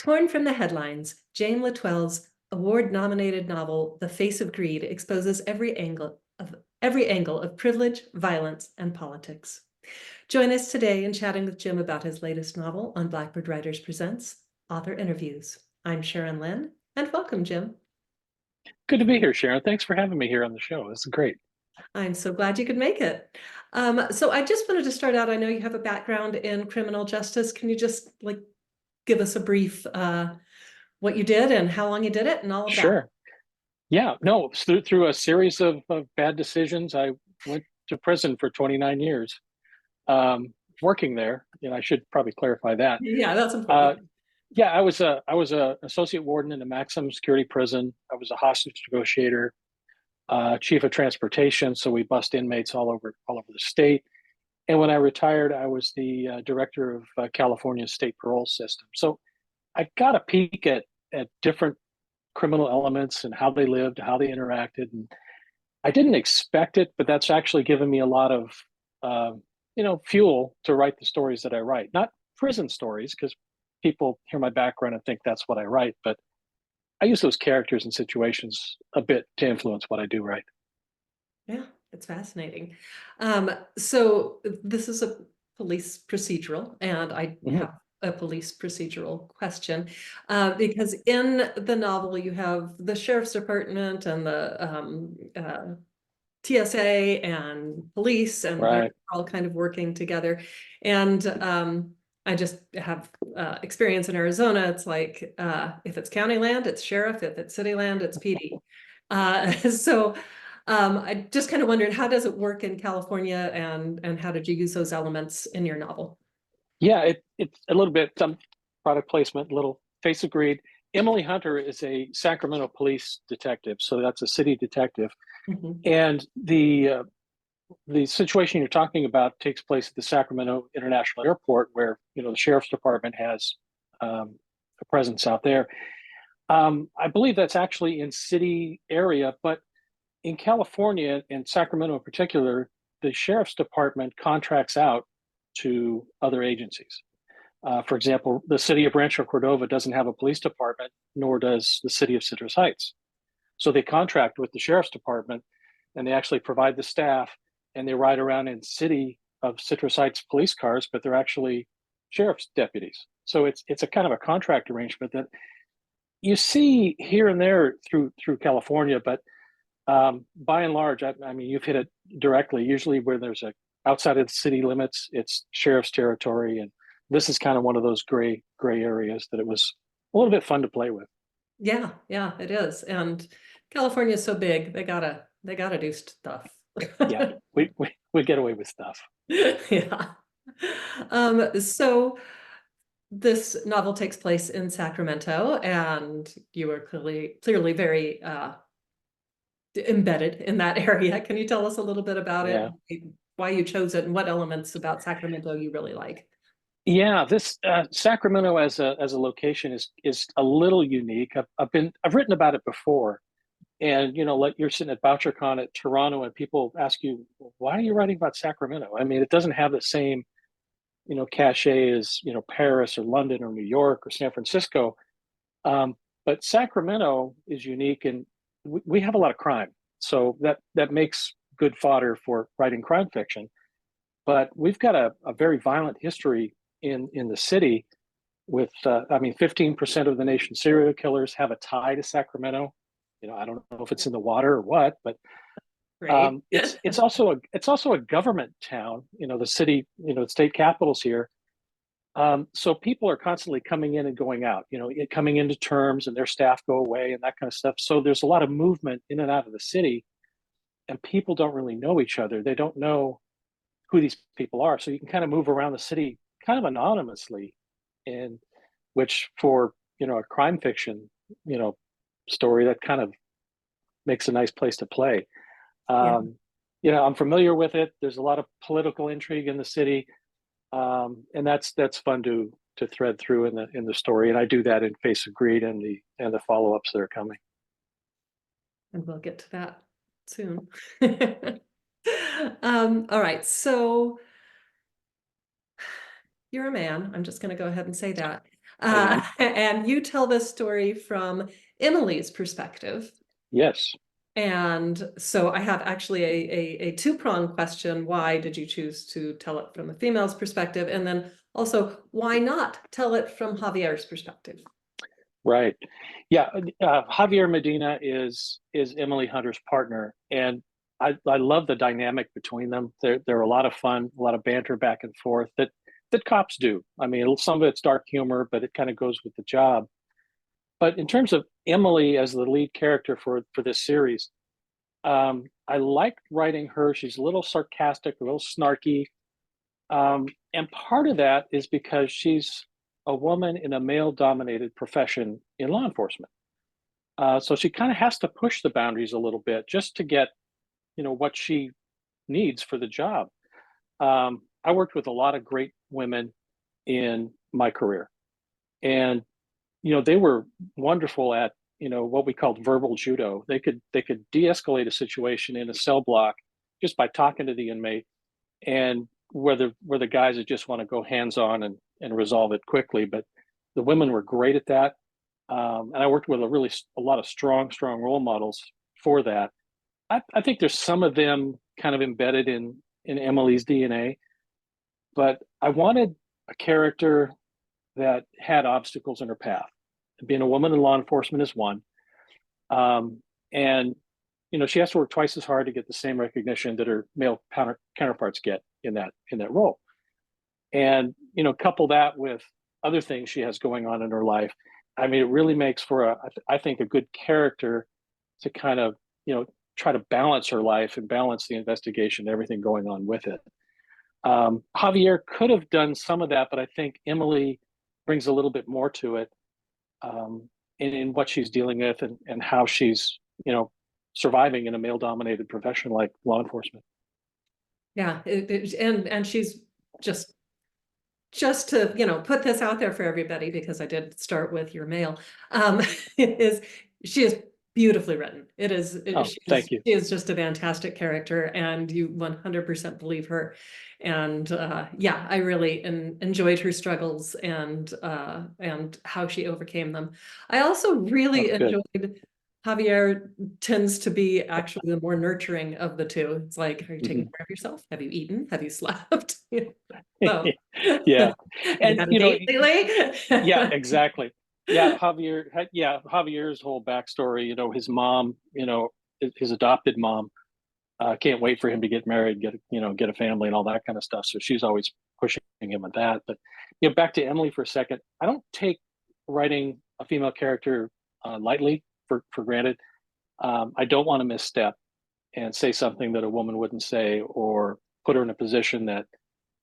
Torn from the headlines, James L Etoile's award-nominated novel, The Face of Greed, exposes every angle of privilege, violence, and politics. Join us today in chatting with Jim about his latest novel on Blackbird Writers Presents Author Interviews. I'm Sharon Lynn, and welcome, Jim. Good to be here, Sharon. Thanks for having me here on the show. This is great. I'm so glad you could make it. So I just wanted to start out. I know you have a background in criminal justice. Can you just give us a brief what you did and how long you did it and all of that? Sure. Yeah, no, through a series of bad decisions, I went to prison for 29 years, working there. I should probably clarify that. Yeah, that's Uh, important. yeah, I was a associate warden in a maximum security prison. I was a hostage negotiator, chief of transportation. So we bust inmates all over the state. And when I retired, I was the director of California's state parole system. So I got a peek at different criminal elements and how they lived, how they interacted. And I didn't expect it, but that's actually given me a lot of, fuel to write the stories that I write. Not prison stories, because people hear my background and think that's what I write, but I use those characters and situations a bit to influence what I do write. Yeah, it's fascinating. So this is a police procedural, and I Mhm. have a police procedural question because in the novel you have the sheriff's department and the TSA and police, and they're Right. all kind of working together. And I just have experience in Arizona. It's like if it's county land, it's sheriff. If it's city land, it's PD. So I just kind of wondered, how does it work in California, and how did you use those elements in your novel? Yeah, it's a little bit some product placement, a little face agreed. Emily Hunter is a Sacramento police detective, so that's a city detective. Mhm. And the situation you're talking about takes place at the Sacramento International Airport, where the sheriff's department has a presence out there. I believe that's actually in city area, but in California and Sacramento in particular, the sheriff's department contracts out to other agencies. For example, the city of Rancho Cordova doesn't have a police department, nor does the city of Citrus Heights. So they contract with the sheriff's department, and they actually provide the staff, and they ride around in city of Citrus Heights police cars, but they're actually sheriff's deputies. So it's a kind of a contract arrangement that you see here and there through California, but by and large, I mean, you've hit it directly. Usually, where there's a outside of the city limits, it's sheriff's territory, and this is kind of one of those gray areas that it was a little bit fun to play with. Yeah, yeah, it is. And California is so big, they gotta do stuff. Yeah, we get away with stuff. Yeah. So this novel takes place in Sacramento, and you are clearly very embedded in that area. Can you tell us a little bit about it, Yeah, why you chose it, and what elements about Sacramento you really like? yeah. This Sacramento as a location is a little unique. I've written about it before, and like you're sitting at BoucherCon at Toronto, and people ask you, why are you writing about Sacramento? I mean, it doesn't have the same cachet as Paris or London or New York or San Francisco. But Sacramento is unique, and we have a lot of crime, so that makes good fodder for writing crime fiction. But we've got a very violent history in the city. With I mean, 15% of the nation's serial killers have a tie to Sacramento. I don't know if it's in the water or what, but Great. it's also a government town. The city, the state capital's here. So people are constantly coming in and going out, coming into terms, and their staff go away and that kind of stuff. So there's a lot of movement in and out of the city, and people don't really know each other. They don't know who these people are. So you can kind of move around the city kind of anonymously, and which for a crime fiction you know story, that kind of makes a nice place to play. Yeah. Um, I'm familiar with it. There's a lot of political intrigue in the city, and that's fun to thread through in the story. And I do that in Face of Greed and the follow ups that are coming. And we'll get to that soon. All right, so you're a man. I'm just going to go ahead and say that. And you tell this story from Emily's perspective. Yes. And so I have actually a two-pronged question. Why did you choose to tell it from the female's perspective? And then also, why not tell it from Javier's perspective? Right. Yeah. Javier Medina is Emily Hunter's partner, and I love the dynamic between them. They're a lot of fun, a lot of banter back and forth that cops do. I mean, some of it's dark humor, but it kind of goes with the job. But in terms of Emily as the lead character for this series, I liked writing her. She's a little sarcastic, a little snarky, and part of that is because she's a woman in a male-dominated profession in law enforcement. So she kind of has to push the boundaries a little bit just to get, what she needs for the job. I worked with a lot of great women in my career, and they were wonderful at what we called verbal judo. They could de-escalate a situation in a cell block just by talking to the inmate, and where the guys that just want to go hands on and resolve it quickly. But the women were great at that, and I worked with a lot of strong role models for that. I think there's some of them kind of embedded in Emily's DNA, but I wanted a character that had obstacles in her path. Being a woman in law enforcement is one, and she has to work twice as hard to get the same recognition that her male counterparts get in that role. And couple that with other things she has going on in her life. I mean, it really makes for I think a good character to kind of try to balance her life and balance the investigation, everything going on with it. Javier could have done some of that, but I think Emily brings a little bit more to it, in what she's dealing with and how she's surviving in a male-dominated profession like law enforcement. Yeah, and she's just to put this out there for everybody, because I did start with your mail, she is beautifully written. Thank you. She is just a fantastic character, and you 100% believe her. And yeah, I really enjoyed her struggles and how she overcame them. I also really enjoyed Javier tends to be actually the more nurturing of the two. It's like, are you taking care of yourself? Have you eaten? Have you slept? So, Yeah. and And had a date lately? yeah, exactly. Yeah, Javier's whole backstory, his mom, his adopted mom, can't wait for him to get married, get a family and all that kind of stuff. So she's always pushing him at that. But back to Emily for a second. I don't take writing a female character lightly for granted. I don't want to misstep and say something that a woman wouldn't say, or put her in a position that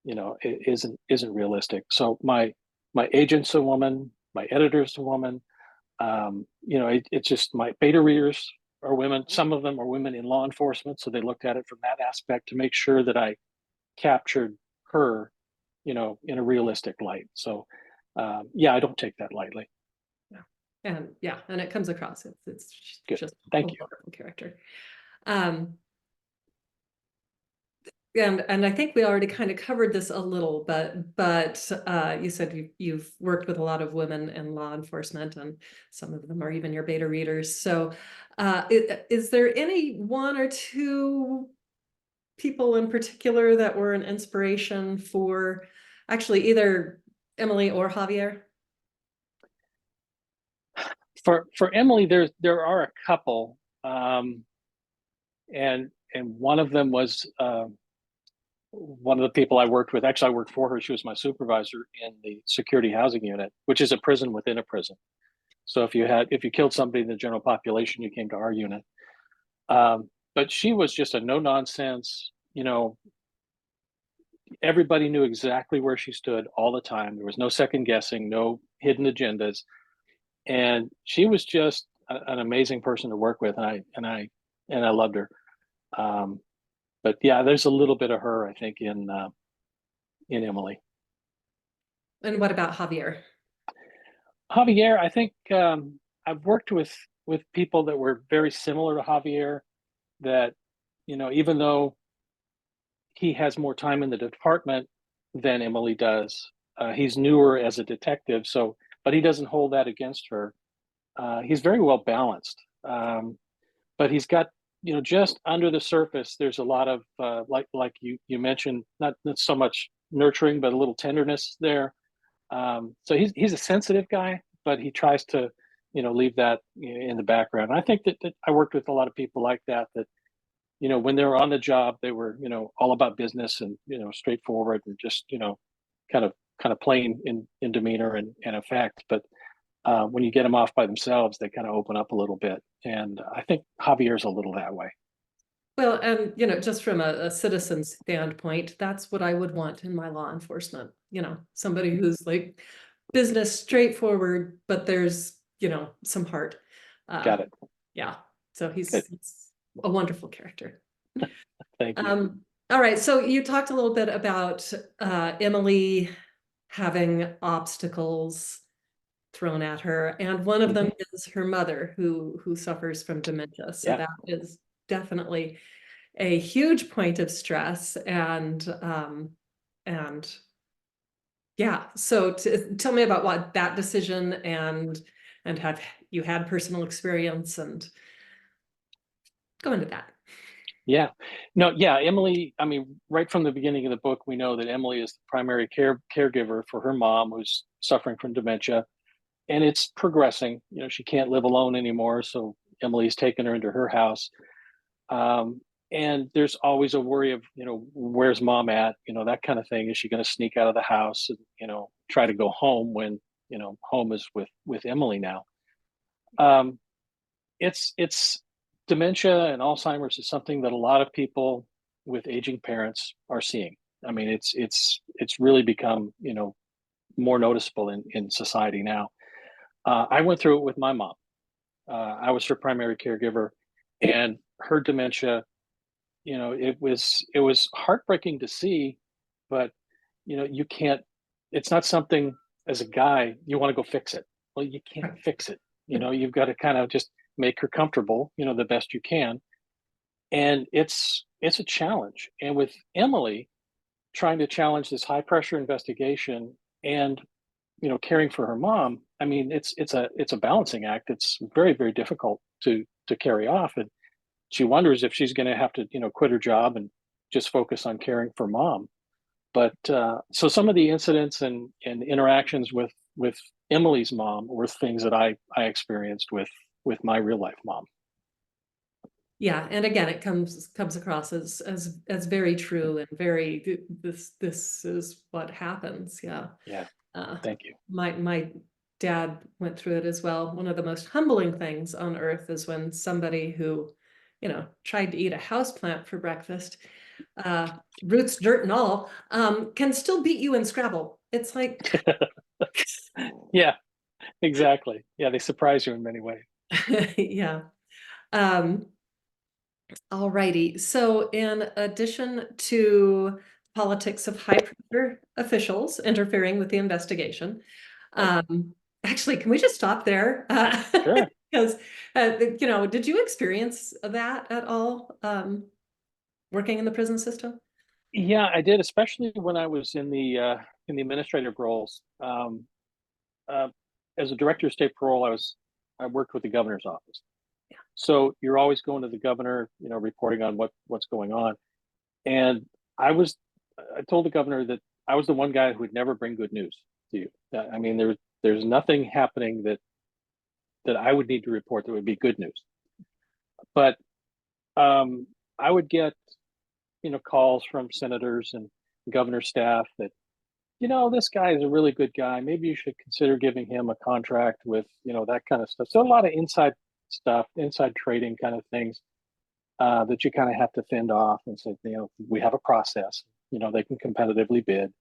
isn't realistic. So my agent's a woman, my editor's a woman. It's just my beta readers are women. Some of them are women in law enforcement, so they looked at it from that aspect to make sure that I captured her, in a realistic light. So, yeah, I don't take that lightly. And it comes across. It's Good. just Thank a you. wonderful character. And I think we already kind of covered this a little, but you said you've worked with a lot of women in law enforcement, and some of them are even your beta readers. So is there any one or two people in particular that were an inspiration for actually either Emily or Javier? For Emily, there are a couple, and one of them was one of the people I worked with. Actually, I worked for her. She was my supervisor in the security housing unit, which is a prison within a prison. So if you killed somebody in the general population, you came to our unit. But she was just a no nonsense. Everybody knew exactly where she stood all the time. There was no second guessing, no hidden agendas, and she was just an amazing person to work with, and I loved her. But yeah, there's a little bit of her, I think, in Emily. And what about Javier? Javier, I think I've worked with people that were very similar to Javier. That even though he has more time in the department than Emily does, he's newer as a detective. So, but he doesn't hold that against her. He's very well balanced, but he's got, just under the surface, there's a lot of like you mentioned, not so much nurturing, but a little tenderness there. So he's a sensitive guy, but he tries to, leave that in the background. And I think that I worked with a lot of people like that. That when they were on the job, they were all about business and straightforward and just kind of plain in demeanor and effect. But when you get them off by themselves, they kind of open up a little bit. And I think Javier's a little that way. Well, and just from a citizen's standpoint, that's what I would want in my law enforcement. Somebody who's like business straightforward, but there's some heart. Got it. Yeah. So Good. he's a wonderful character. Thank you. All right. So you talked a little bit about Emily having obstacles thrown at her, and one of them is her mother who suffers from dementia. So Yeah. that is definitely a huge point of stress. And yeah, so tell me about what that decision and have you had personal experience, and go into that. Yeah. No, yeah, Emily, I mean, right from the beginning of the book, we know that Emily is the primary caregiver for her mom who's suffering from dementia, and it's progressing. She can't live alone anymore, so Emily's taken her into her house. And there's always a worry of, where's mom at? That kind of thing. Is she going to sneak out of the house and, try to go home when, home is with Emily now? It's dementia and Alzheimer's is something that a lot of people with aging parents are seeing. I mean, it's really become, more noticeable in society now. I went through it with my mom. I was her primary caregiver, and her dementia, it was heartbreaking to see, but you can't. It's not something as a guy you want to go fix it. Well, you can't fix it. You've got to kind of just make her comfortable, the best you can. And it's a challenge. And with Emily trying to challenge this high pressure investigation and caring for her mom, I mean, it's a balancing act. It's very, very difficult to carry off. And she wonders if she's going to have to quit her job and just focus on caring for mom. But so some of the incidents and interactions with Emily's mom were things that I experienced with my real life mom. Yeah, and again, it comes across as very true and very this is what happens. Yeah. Yeah. Uh, Thank you. my dad went through it as well. One of the most humbling things on earth is when somebody who, tried to eat a houseplant for breakfast, roots, dirt, and all, can still beat you in Scrabble. It's like, Yeah, exactly. Yeah, they surprise you in many ways. yeah. All righty. So in addition to politics of high pressure officials interfering with the investigation, Right. actually, can we just stop there? Sure. Because, did you experience that at all, working in the prison system? Yeah, I did, especially when I was in the administrative roles. Uh, as a director of state parole, I worked with the governor's office. So you're always going to the governor, reporting on what's going on. And I was, I told the governor that I was the one guy who would never bring good news to you. I mean, there's nothing happening that I would need to report that would be good news. But I would get, calls from senators and governor staff that, this guy is a really good guy. Maybe you should consider giving him a contract with, that kind of stuff. So a lot of inside stuff, inside trading kind of things that you kind of have to fend off and say, we have a process, they can competitively bid.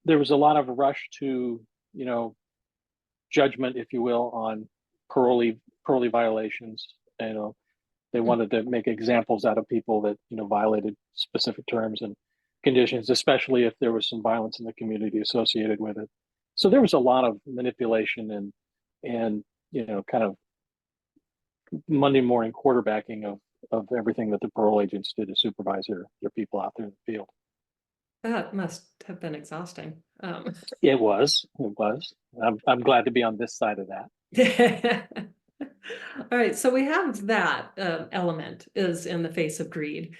There was a lot of rush to, judgment, if you will, on parolee violations. They wanted to make examples out of people that, violated specific terms and conditions, especially if there was some violence in the community associated with it. So there was a lot of manipulation and kind of Monday morning quarterbacking of everything that the parole agents did to supervise their people out there in the field. That must have been exhausting. It was. It was. I'm glad to be on this side of that. All right, so we have that element is in the face of greed.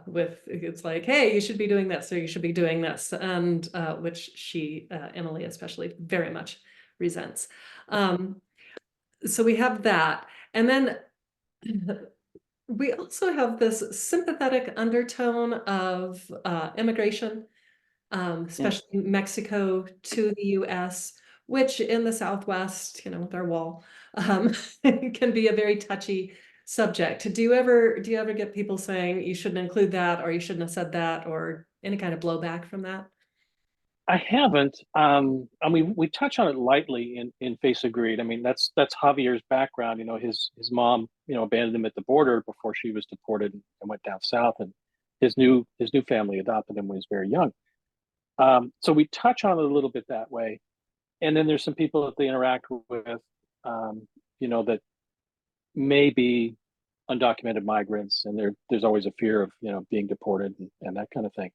With it's like, hey, you should be doing this, or you should be doing this, and which she, Emily especially, very much resents. So we have that, and then we also have this sympathetic undertone of immigration, Mm. especially Mexico to the US, which in the Southwest, with our wall, can be a very touchy subject. Do you ever get people saying you shouldn't include that, or you shouldn't have said that, or any kind of blowback from that? I haven't. I mean, we touch on it lightly in Face of Greed. I mean, that's Javier's background. You know, his mom, abandoned him at the border before she was deported and went down south, and his new family adopted him when he was very young. So we touch on it a little bit that way, and then there's some people that they interact with, that may be undocumented migrants, and there's always a fear of being deported and that kind of thing.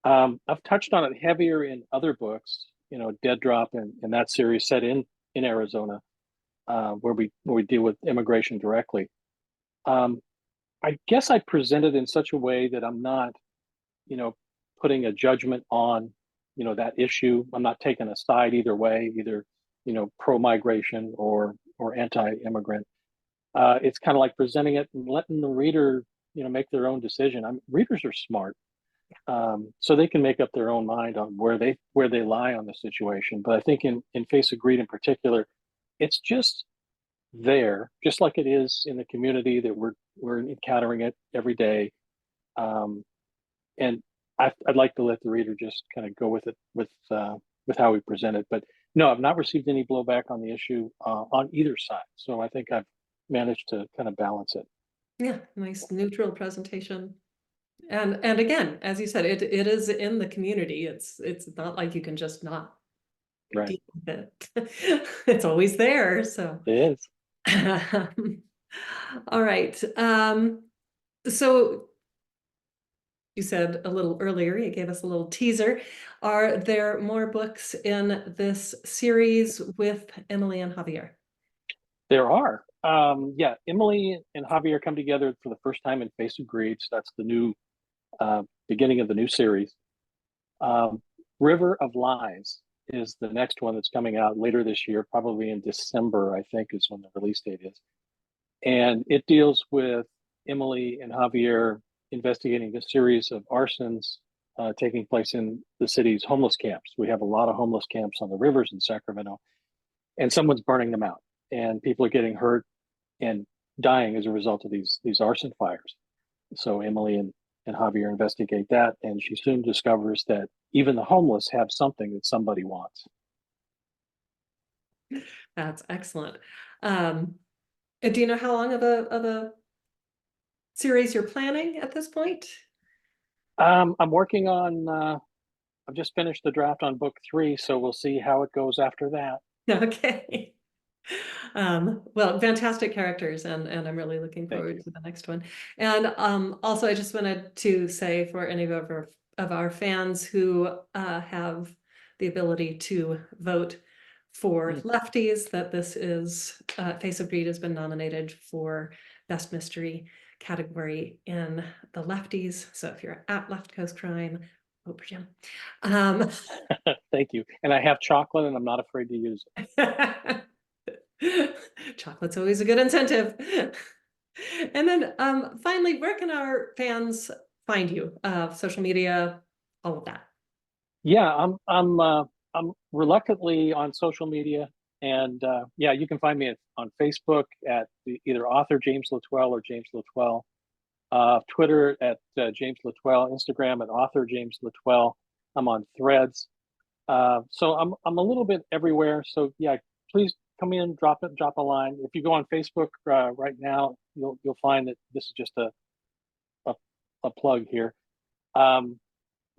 I've touched on it heavier in other books, Dead Drop and that series set in Arizona, where we deal with immigration directly. Um, I guess I present it in such a way that I'm not, you know, putting a judgment on, that issue. I'm not taking a side either way, either, pro migration or anti immigrant. It's kind of like presenting it and letting the reader, make their own decision. Readers are smart, so they can make up their own mind on where they lie on the situation. But I think in Face of Greed in particular, it's just there, just like it is in the community that we're encountering it every day. Um, and I'd like to let the reader just kind of go with it with how we present it. But no, I've not received any blowback on the issue on either side. So I think I've managed to kind of balance it. Yeah, nice neutral presentation. And again, as you said, it is in the community. It's not like you can just not Right. deal with it. It's always there. So It is. all right. So you said a little earlier, you gave us a little teaser. Are there more books in this series with Emily and Javier? There are. Yeah, Emily and Javier come together for the first time in Face of Greed. So that's the new beginning of the new series. Um, River of Lies is the next one that's coming out later this year, probably in December, I think, is when the release date is. And it deals with Emily and Javier investigating a series of arsons taking place in the city's homeless camps. We have a lot of homeless camps on the rivers in Sacramento, and someone's burning them out, and people are getting hurt and dying as a result of these arson fires. So Emily and Javier investigate that, and she soon discovers that even the homeless have something that somebody wants. That's excellent. And do you know how long of a series you're planning at this point? I'm working on. I've just finished the draft on book 3, so we'll see how it goes after that. Okay. Well, fantastic characters, and I'm really looking Thank forward you. to the next one. And also, I just wanted to say for any of our fans who have the ability to vote for Mm. lefties, that this is Face of Greed has been nominated for Best Mystery category in the lefties. So if you're at Left Coast Crime, vote for Jim. Thank you. And I have chocolate, and I'm not afraid to use Chocolate's always a good incentive. And then finally, where can our fans find you? Social media, all of that. Yeah, I'm reluctantly on social media, and yeah, you can find me on Facebook at either author James Etoile or James Etoile, Twitter at James Etoile, Instagram at author James Etoile. I'm on Threads, so I'm a little bit everywhere. So yeah, please come in, drop a line. If you go on Facebook right now, you'll find that this is just a, a plug here. Um,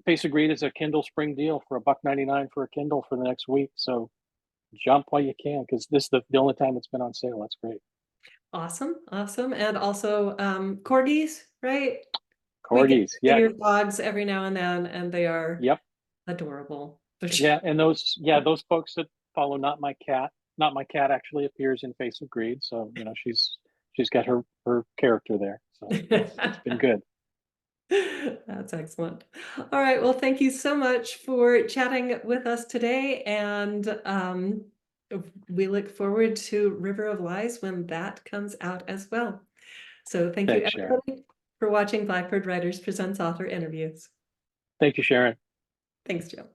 Face of Greed is a Kindle Spring deal for $1.99 for a Kindle for the next week. So jump while you can, because this is the only time it's been on sale. That's great. Awesome, awesome. And also corgis, right? We get Corgis. to see Yeah. your dogs every now and then, and they are Yep. adorable. Yeah. And those folks that follow Not My Cat actually appears in Face of Greed. So, she's got her character there. So it's been good. That's excellent. All right. Well, thank you so much for chatting with us today. And we look forward to River of Lies when that comes out as well. So thank you, Thanks, Sharon. everybody, for watching Blackbird Writers Presents Author Interviews. Thank you, Sharon. Thanks, Joe.